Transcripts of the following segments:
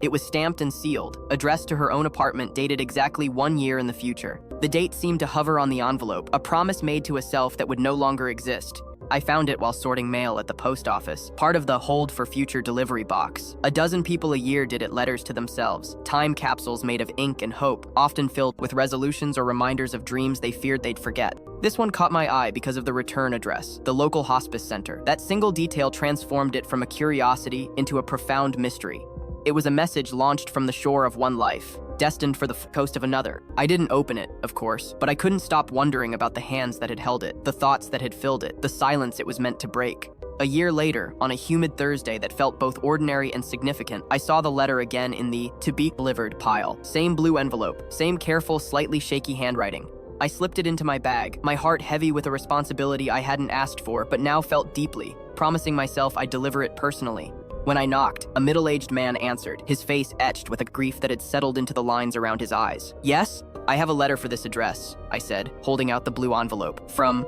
It was stamped and sealed, addressed to her own apartment dated exactly 1 year in the future. The date seemed to hover on the envelope, a promise made to a self that would no longer exist. I found it while sorting mail at the post office, part of the hold for future delivery box. A dozen people a year did it letters to themselves, time capsules made of ink and hope, often filled with resolutions or reminders of dreams they feared they'd forget. This one caught my eye because of the return address, the local hospice center. That single detail transformed it from a curiosity into a profound mystery. It was a message launched from the shore of one life, destined for the coast of another. I didn't open it, of course, but I couldn't stop wondering about the hands that had held it, the thoughts that had filled it, the silence it was meant to break. A year later, on a humid Thursday that felt both ordinary and significant, I saw the letter again in the to-be-delivered pile. Same blue envelope, same careful, slightly shaky handwriting. I slipped it into my bag, my heart heavy with a responsibility I hadn't asked for but now felt deeply, promising myself I'd deliver it personally. When I knocked, a middle-aged man answered, his face etched with a grief that had settled into the lines around his eyes. "Yes? I have a letter for this address," I said, holding out the blue envelope. From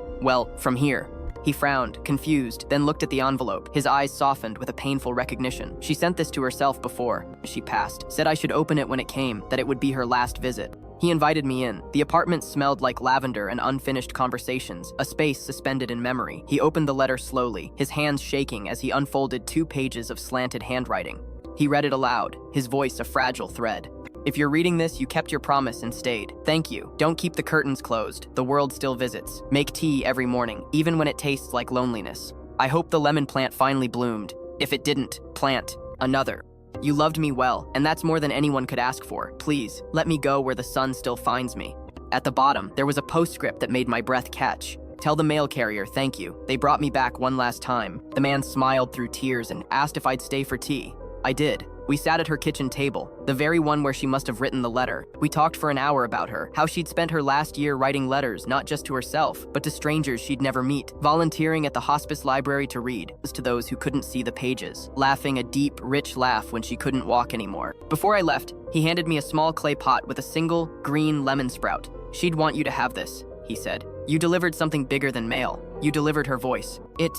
here." He frowned, confused, then looked at the envelope. His eyes softened with a painful recognition. She sent this to herself before she passed, said I should open it when it came, that it would be her last visit. He invited me in. The apartment smelled like lavender and unfinished conversations, a space suspended in memory. He opened the letter slowly, his hands shaking as he unfolded 2 pages of slanted handwriting. He read it aloud, his voice a fragile thread. "If you're reading this, you kept your promise and stayed. Thank you. Don't keep the curtains closed. The world still visits. Make tea every morning, even when it tastes like loneliness. I hope the lemon plant finally bloomed. If it didn't, plant another. You loved me well, and that's more than anyone could ask for. Please, let me go where the sun still finds me." At the bottom, there was a postscript that made my breath catch. "Tell the mail carrier thank you. They brought me back one last time." The man smiled through tears and asked if I'd stay for tea. I did. We sat at her kitchen table, the very one where she must have written the letter. We talked for an hour about her, how she'd spent her last year writing letters, not just to herself, but to strangers she'd never meet, volunteering at the hospice library to read to those who couldn't see the pages, laughing a deep, rich laugh when she couldn't walk anymore. Before I left, he handed me a small clay pot with a single, green lemon sprout. "She'd want you to have this," he said. "You delivered something bigger than mail. You delivered her voice. It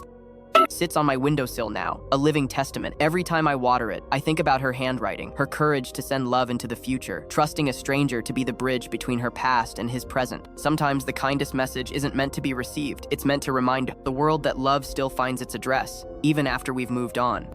sits on my windowsill now, a living testament. Every time I water it, I think about her handwriting, her courage to send love into the future, trusting a stranger to be the bridge between her past and his present. Sometimes the kindest message isn't meant to be received. It's meant to remind the world that love still finds its address, even after we've moved on."